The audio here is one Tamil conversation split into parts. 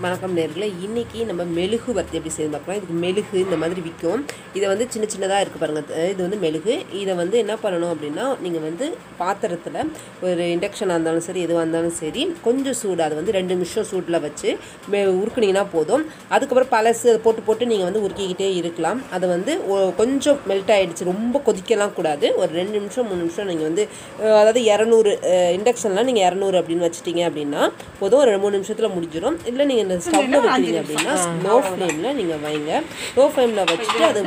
வணக்கம் நேர்களே, இன்றைக்கி நம்ம மெழுகு வர்த்தி எப்படி செய்து பார்க்கலாம். இதுக்கு மெழுகு இந்த மாதிரி விற்கும். இதை வந்து சின்ன சின்னதாக இருக்குது பாருங்கள். இது வந்து மெழுகு. இதை வந்து என்ன பண்ணணும் அப்படின்னா, நீங்கள் வந்து பாத்திரத்தில் ஒரு இண்டக்ஷனாக இருந்தாலும் சரி, எதுவாக இருந்தாலும் சரி, கொஞ்சம் சூடு, அது வந்து 2 நிமிஷம் சூட்டில் வச்சு உருக்குனிங்கன்னா போதும். அதுக்கப்புறம் பழசு அதை போட்டு நீங்கள் வந்து உருக்கிக்கிட்டே இருக்கலாம். அதை வந்து கொஞ்சம் மெல்ட் ஆகிடுச்சு, ரொம்ப கொதிக்கலாம் கூடாது. ஒரு 2 நிமிஷம் 3 நிமிஷம் நீங்கள் வந்து, அதாவது 200 இண்டக்ஷன்லாம் நீங்கள் 200 அப்படின்னு வச்சிட்டிங்க அப்படின்னா போதும். ஒரு 3 நிமிஷத்தில் முடிஞ்சிடும். இல்லை நீங்கள் இந்த ஸ்டவ்வில் வைக்கிறீங்க அப்படின்னா லோ ஃப்ளேமில் நீங்கள் வைங்க. லோ ஃப்ளேமில் வச்சுட்டு அது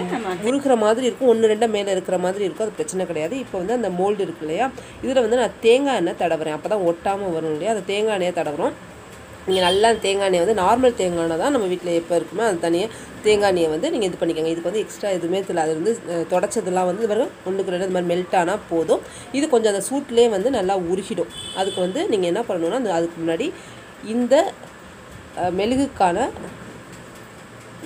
உருகிற மாதிரி இருக்கும். 1-2 மேலே இருக்கிற மாதிரி இருக்கும். அது பிரச்சனை கிடையாது. இப்போ வந்து அந்த மோல்டு இருக்கு இல்லையா, இதில் வந்து நான் தேங்காய் எண்ணெய் தடவுறேன். அப்போ தான் ஒட்டாமல் வரும் இல்லையா, அந்த தேங்காய் எண்ணெயை தடவுறோம். நீங்கள் நல்லா தேங்காய் எண்ணெய் வந்து நார்மல் தேங்காய் எண்ணெய் தான் நம்ம வீட்டில் எப்போ இருக்குமோ அது தனியாக தேங்காய் எண்ணெயை வந்து நீங்கள் இது பண்ணிக்கோங்க. இதுக்கு வந்து எக்ஸ்ட்ரா எதுவுமே தெரியல. அது வந்து தொடச்சதெல்லாம் வந்து இது வரும் 1-2 இது மாதிரி மெல்ட் ஆனால் போதும். இது கொஞ்சம் அந்த சூட்லேயே வந்து நல்லா உருகிடும். அதுக்கு வந்து நீங்கள் என்ன பண்ணணுன்னா, அதுக்கு முன்னாடி இந்த மெழுகுக்கான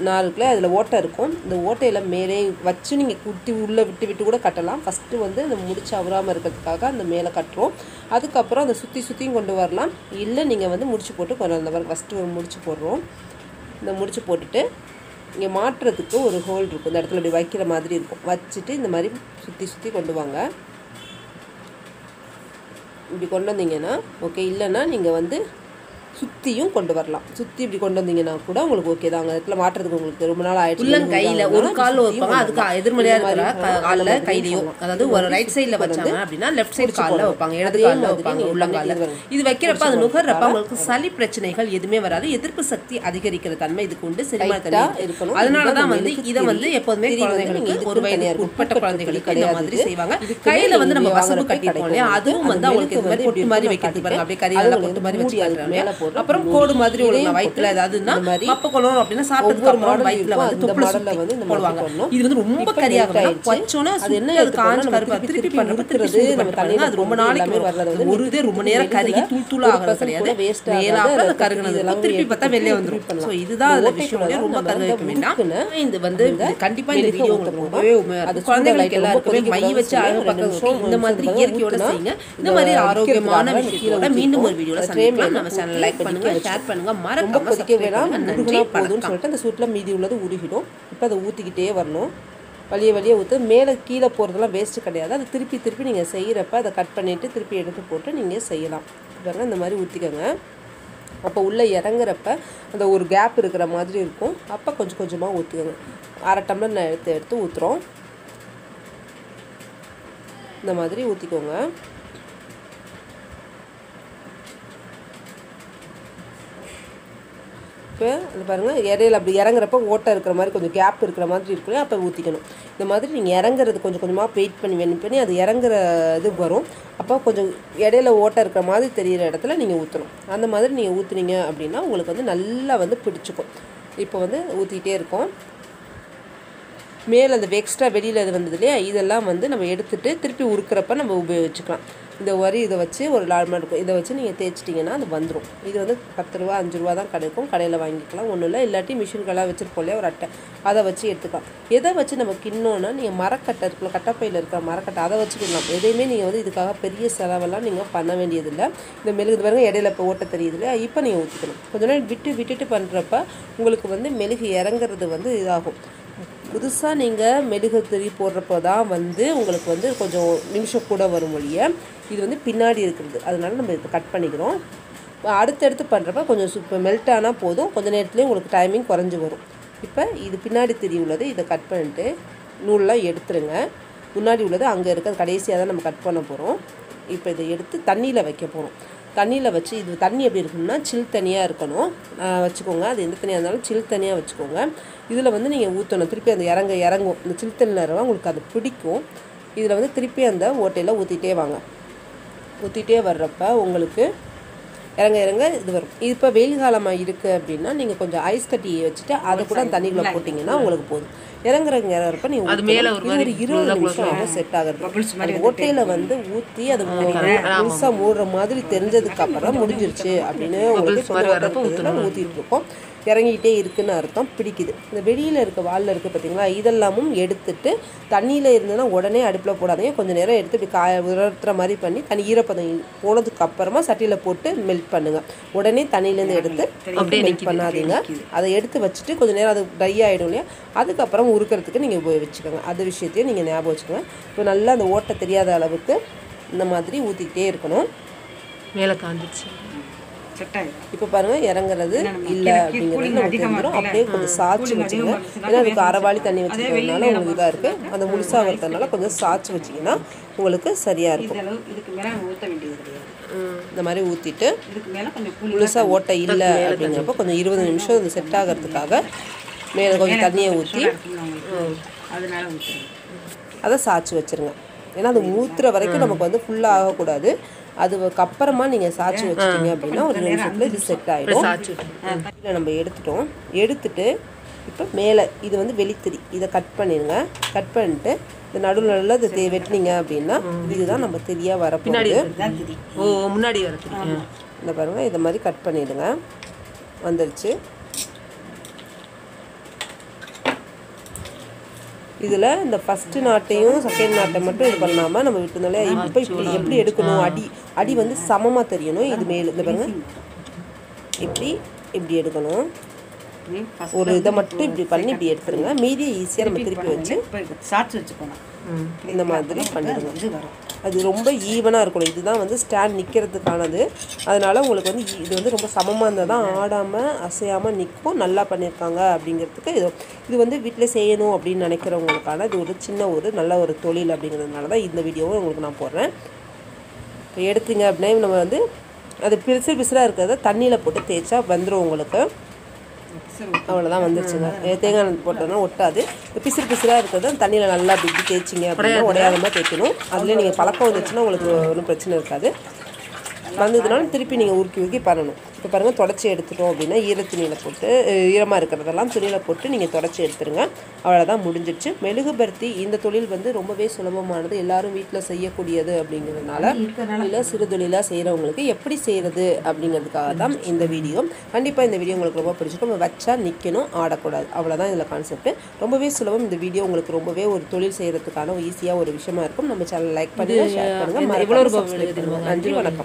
நாளுக்குள்ள அதில் ஓட்டை இருக்கும். இந்த ஓட்டையில் மேலே வச்சு நீங்கள் குத்தி உள்ளே விட்டு கூட கட்டலாம். ஃபஸ்ட்டு வந்து அந்த முடிச்சு அவராமல் இருக்கிறதுக்காக அந்த மேலே கட்டுறோம். அதுக்கப்புறம் அந்த சுற்றியும் கொண்டு வரலாம். இல்லை நீங்கள் வந்து முடிச்சு போட்டு கொண்டு வந்த மாதிரி ஃபஸ்ட்டு ஒரு முடிச்சு போடுறோம். இந்த முடிச்சு போட்டுட்டு இங்கே மாட்டுறதுக்கு ஒரு ஹோல் இருக்கும். இந்த இடத்துல இப்படி வைக்கிற மாதிரி இருக்கும். வச்சுட்டு இந்த மாதிரி சுற்றி கொண்டு வாங்க. இப்படி கொண்டு வந்தீங்கன்னா ஓகே. இல்லைன்னா நீங்கள் வந்து சுற்றியும் கொண்டு வரலாம். சுற்றி இப்படி கொண்டு வந்தீங்கன்னா கூட உங்களுக்கு ஓகே தாங்க. இடத்துல மாட்டுறதுக்கு உங்களுக்கு ரொம்ப நாள் ஆயிடுச்சு. கையில் ஒரு கால் வைப்பாங்க, அதுக்கு எதிர்மறையாக இருக்கிற காலில் கையிலையும், அதாவது ஒரு ரைட் சைடில் வச்சாங்க அப்படின்னா லெஃப்ட் சைடு காலில் வைப்பாங்க, இடது காலில் வைப்பாங்க, உள்ளங்காலில். இது வைக்கிறப்ப அது நுகர்றப்ப உங்களுக்கு சளி பிரச்சனைகள் எதுவுமே வராது. எதிர்ப்பு சக்தி அதிகரிக்கிற தன்மை இதுக்கு உண்டு. செரிமானத்தை இருக்கணும். அதனால தான் வந்து இதை வந்து எப்போதுமே குழந்தைகளுக்கு, ஒரு வயதுக்கு உட்பட்ட குழந்தைகளுக்கு இந்த மாதிரி செய்வாங்க. கையில் வந்து நம்ம வசம்பு கட்டிப்போம் இல்லையா, அதுவும் வந்து அவங்களுக்கு இந்த மாதிரி பொட்டு மாதிரி வைக்கிறதுக்கு பாருங்க. அப்படியே கறியால பொட்டு மாதிரி வச்சுக்கிறாங்க. அப்புறம் கோடு மாதிரி உள்ள வயிற்றுல ஏதாவதுன்னா மப்ப கொள்ளணும் அப்படின்னா சாப்பிட்டதுக்கு அப்புறம் வயிற்றுல வந்து தொப்புள் வந்து இந்த போடுவாங்க. இது வந்து ரொம்ப கரியாக வச்சோன்னா அது என்ன, அது காஞ்ச கருப்பா திருப்பி பண்ணுறது நம்ம தண்ணியில் அது ரொம்ப நாளைக்கு வர்றது ஒரு இதே ரொம்ப நேரம் கருகி தூள் ஆகிறது கிடையாது. மேலாக அந்த கருகுனது திருப்பி பார்த்தா வெளியே வந்துடும். ஸோ இதுதான் அதில் விஷயம். ரொம்ப கருக வேண்டாம். இது வந்து கண்டிப்பாக இந்த வீடியோ உங்களுக்கு ரொம்பவே அது குழந்தைகளுக்கு எல்லாருக்குமே மை வச்சு அழகு பார்க்க இந்த மாதிரி இயற்கையோட செய்யுங்க. இந்த மாதிரி ஆரோக்கியமான விஷயத்தோட மீண்டும் ஒரு வீடியோவில் சந்திக்கலாம். நம்ம சேனல் லைக் பண்ணுங்க, ஷேர் பண்ணுங்க, மறக்காம கொதிக்க வேணாம். நன்றி. போதும்னு சொல்லிட்டு அந்த சூட்டில் மீதி உள்ளது உருகிடும். இப்போ அதை ஊற்றிக்கிட்டே வரணும். வழியே ஊற்று. மேலே கீழே போகிறதுலாம் வேஸ்ட்டு கிடையாது. அது திருப்பி நீங்கள் செய்கிறப்ப அதை கட் பண்ணிவிட்டு திருப்பி எடுத்து போட்டு நீங்கள் செய்யலாம். பாருங்கள், இந்த மாதிரி ஊற்றிக்கோங்க. அப்போ உள்ளே இறங்குறப்ப அந்த ஒரு கேப் இருக்கிற மாதிரி இருக்கும். அப்போ கொஞ்சமாக ஊற்றிக்கோங்க. 1/2 டம்ளர் நான் எடுத்து ஊற்றுறோம். இந்த மாதிரி ஊற்றிக்கோங்க. இப்போ அது பாருங்கள், இடையில அப்படி இறங்குறப்ப ஓட்டை இருக்கிற மாதிரி கொஞ்சம் கேப் இருக்கிற மாதிரி இருக்குல்ல, அப்போ ஊற்றிக்கணும். இந்த மாதிரி நீங்கள் இறங்குறது கொஞ்சமாக வெயிட் பண்ணி அது இறங்குற இது வரும். அப்போ கொஞ்சம் இடையில ஓட்டை இருக்கிற மாதிரி தெரிகிற இடத்துல நீங்கள் ஊற்றணும். அந்த மாதிரி நீங்கள் ஊற்றுனீங்க அப்படின்னா உங்களுக்கு வந்து நல்லா வந்து பிடிச்சிக்கும். இப்போ வந்து ஊற்றிக்கிட்டே இருக்கோம். மேலே அந்த எக்ஸ்ட்ரா வெளியில் இது வந்தது இல்லையா, இதெல்லாம் வந்து நம்ம எடுத்துகிட்டு திருப்பி உருக்கிறப்ப நம்ம உபயோகிச்சுக்கலாம். இந்த இதை வச்சு ஒரு லால்மா இருக்கும். இதை வச்சு நீங்கள் தேய்ச்சிட்டிங்கன்னா அது வந்துடும். இது வந்து 10 ரூபா 5 ரூபா தான் கிடைக்கும். கடையில் வாங்கிக்கலாம், ஒன்றும் இல்லை. இல்லாட்டி மிஷின்கெல்லாம் வச்சுருப்போம் இல்லையா, ஒரு அட்டை, அதை வச்சு எடுத்துக்கலாம். எதை வச்சு நம்ம கிண்ணோன்னா, நீங்கள் மரக்கட்டை இருக்குல்ல, கட்டப்பையில் இருக்கிற மரக்கட்டை, அதை வச்சுக்கலாம். எதையுமே நீங்கள் வந்து இதுக்காக பெரிய செலவெல்லாம் நீங்கள் பண்ண வேண்டியதில்லை. இந்த மெழுகு பாருங்கள், இடையில இப்போ ஓட்ட தெரியுது இல்லையா, இப்போ நீங்கள் ஊற்றிக்கணும். கொஞ்ச நேரம் விட்டுட்டு பண்ணுறப்ப உங்களுக்கு வந்து மெழுகு இறங்குறது வந்து இதாகும். புதுசாக நீங்கள் மெழுகு திரி போடுறப்போ தான் வந்து உங்களுக்கு வந்து கொஞ்சம் நிமிஷம் கூட வரும் ஒழிய, இது வந்து பின்னாடி இருக்கிறது. அதனால நம்ம இப்போ கட் பண்ணிக்கிறோம். அடுத்தடுத்து பண்ணுறப்ப கொஞ்சம் மெல்ட் ஆனால் போதும். கொஞ்சம் நேரத்துலேயே உங்களுக்கு டைமிங் குறைஞ்சி வரும். இப்போ இது பின்னாடி திரி உள்ளது, இதை கட் பண்ணிட்டு நூல்லாம் எடுத்துருங்க. முன்னாடி உள்ளது அங்கே இருக்கிறது கடைசியாக தான் நம்ம கட் பண்ண போகிறோம். இப்போ இதை எடுத்து தண்ணியில் வைக்க போகிறோம். தண்ணியில் வச்சு, இது தண்ணி எப்படி இருக்கணும்னா சில் தனியாக இருக்கணும் வச்சுக்கோங்க. அது எந்த தனியாக இருந்தாலும் சில் தனியாக வச்சுக்கோங்க. இதில் வந்து நீங்கள் ஊற்றணும். திருப்பி அந்த இறங்கும். இந்த சில் தண்ணியில் இருந்தால் உங்களுக்கு அது பிடிக்கும். இதில் வந்து திருப்பி அந்த ஓட்டையில் ஊற்றிட்டே வர்றப்ப உங்களுக்கு இறங்க இது வரும். இது இப்போ வெயில் காலமாக இருக்குது அப்படின்னா நீங்கள் கொஞ்சம் ஐஸ் கட்டி வச்சுட்டு அதை கூட தண்ணிக்குள்ளே போட்டிங்கன்னா உங்களுக்கு போதும். இறங்குறப்ப நீங்கள் ஒரு 20 நிமிஷம் ஆகும் செட் ஆகிறது. ஓட்டையில் வந்து ஊற்றி அது முழுசாக மூடுற மாதிரி தெரிஞ்சதுக்கு அப்புறம் முடிஞ்சிருச்சு அப்படின்னு உங்களுக்கு ஊற்றிட்டு இருக்கோம். இறங்கிட்டே இருக்குன்னு அர்த்தம், பிடிக்குது. இந்த வெளியில் இருக்க வாலில் இருக்குது பார்த்தீங்களா, இதெல்லாமும் எடுத்துட்டு தண்ணியில் இருந்ததுன்னா உடனே அடுப்பில் போடாதீங்க. கொஞ்சம் நேரம் எடுத்து இப்படி உலர்த்துற மாதிரி பண்ணி தண்ணி ஈரப்பதம் போனதுக்கு அப்புறமா சட்டியில் போட்டு மெல்ட் மெல்ட் பண்ணுங்கள். உடனே தண்ணியிலேருந்து எடுத்து அப்படியே மெல்ட் பண்ணாதீங்க. அதை எடுத்து வச்சுட்டு கொஞ்சம் நேரம் அது ட்ரை ஆகிடும் இல்லையா, அதுக்கப்புறம் உருக்கிறதுக்கு நீங்கள் உபயோகிச்சுக்கோங்க. அது விஷயத்தையும் நீங்கள் ஞாபகம் வச்சுக்கோங்க. இப்போ நல்லா அந்த ஓட்டை தெரியாத அளவுக்கு இந்த மாதிரி ஊற்றிக்கிட்டே இருக்கணும். மேலே காஞ்சிச்சு. இப்போ பாருங்கள் இறங்குறது இல்லை அப்படிங்கிறது நமக்கு தெரிஞ்சிடும். அப்படியே கொஞ்சம் சாய்ச்சி வச்சுங்க. ஏன்னா அதுக்கு அரைவாளி தண்ணி வச்சுக்கிறதுனால உங்களுக்கு இதாக இருக்குது. அந்த முழுசாக வரதுனால கொஞ்சம் சாய்ச்சி வச்சிங்கன்னா உங்களுக்கு சரியாக இருக்கும். இந்த மாதிரி ஊற்றிட்டு முழுசாக ஓட்டை இல்லை அப்படிங்கிறப்ப கொஞ்சம் 20 நிமிஷம் இது செட் ஆகிறதுக்காக மேலே கொஞ்சம் தண்ணியை ஊற்றி அதை சாய்ச்சி வச்சுருங்க. ஏன்னா அது ஊற்றுற வரைக்கும் நமக்கு வந்து ஃபுல்லாக ஆகக்கூடாது. அதுக்கப்புறமா நீங்கள் சாய்ச்சி வச்சிட்டிங்க அப்படின்னா ஒரு நிமிஷத்தில் இது செட் ஆகிடும். இதில் நம்ம எடுத்துட்டு இப்போ மேலே இது வந்து வெளித்திரி இதை கட் பண்ணிடுங்க. கட் பண்ணிட்டு இந்த நடுவில் இதை வெட்டினீங்க அப்படின்னா இதுதான் நம்ம திரியாக வரப்போகுது. முன்னாடி வர இந்த பாருங்கள் இதை மாதிரி கட் பண்ணிவிடுங்க. வந்துருச்சு. இதில் இந்த ஃபஸ்ட்டு நாட்டையும் செகண்ட் நாட்டை மட்டும் இது பண்ணாமல் நம்ம விட்டுனாலே இப்போ இப்படி எப்படி எடுக்கணும், அடி வந்து சமமாக தெரியணும். இது மேலே இந்த பாருங்கள் இப்படி எடுக்கணும். ஒரு இதை மட்டும் இப்படி பண்ணி இப்படி எடுத்துருங்க. மீதியை ஈஸியாக நம்ம திருப்பி வச்சு சாட்சி வச்சுக்கணும். இந்த மாதிரி பண்ணிடுங்க. அது ரொம்ப ஈவனாக இருக்கணும். இதுதான் வந்து ஸ்டாண்ட் நிற்கிறதுக்கானது. அதனால் உங்களுக்கு வந்து இது வந்து ரொம்ப சமமாக இருந்தால் தான் ஆடாமல் அசையாமல் நிற்கும். நல்லா பண்ணியிருக்காங்க அப்படிங்கிறதுக்கு இது வந்து வீட்டில் செய்யணும் அப்படின்னு நினைக்கிறவங்களுக்கான இது ஒரு சின்ன நல்ல ஒரு தொழில் அப்படிங்கிறதுனால தான் இந்த வீடியோவும் உங்களுக்கு நான் போடுறேன். இப்போ எடுத்தீங்க அப்படின்னா நம்ம வந்து அது பிசுறாக இருக்கிறத தண்ணியில் போட்டு தேய்ச்சா வந்துடும் உங்களுக்கு. அவ்வளோதான் வந்துருச்சுங்க. தேங்காய் போட்டோம்னா ஒட்டாது. பிசுறாக இருக்கிறது தண்ணியில் நல்லா அப்படி தேய்ச்சிங்க அப்படின்னா உடையாத மாதிரி தேய்க்கணும். அதில் நீங்கள் பழக்கம் வந்துச்சுன்னா உங்களுக்கு ஒன்றும் பிரச்சனை இருக்காது. வந்ததுனால திருப்பி நீங்கள் உருக்கி பண்ணணும். இப்போ பாருங்கள் தொடச்சி எடுத்துட்டோம் அப்படின்னா ஈரத்துணியில் போட்டு ஈரமாக இருக்கிறதெல்லாம் துணியில் போட்டு நீங்கள் தொடச்சி எடுத்துருங்க. அவ்வளோதான் முடிஞ்சிடுச்சு. மெழுகுபர்த்தி இந்த தொழில் வந்து ரொம்பவே சுலபமானது. எல்லாரும் வீட்டில் செய்யக்கூடியது அப்படிங்கிறதுனால இல்லை சிறு தொழிலாக செய்கிறவங்களுக்கு எப்படி செய்கிறது அப்படிங்கிறதுக்காக தான் இந்த வீடியோ. கண்டிப்பாக இந்த வீடியோ உங்களுக்கு ரொம்ப பிடிச்சிருக்கும். நம்ம வச்சா நிற்கணும், ஆடக்கூடாது. அவ்வளோதான் இதில் கான்செப்ட். ரொம்பவே சுலபம். இந்த வீடியோ உங்களுக்கு ரொம்பவே ஒரு தொழில் செய்கிறதுக்கான ஈஸியாக ஒரு விஷயமா இருக்கும். நம்ம சேனல் லைக் பண்ணுங்கள், ஷேர் பண்ணுங்கள், மறக்காம சப்ஸ்கிரைப் பண்ணுங்கள். நன்றி, வணக்கம்.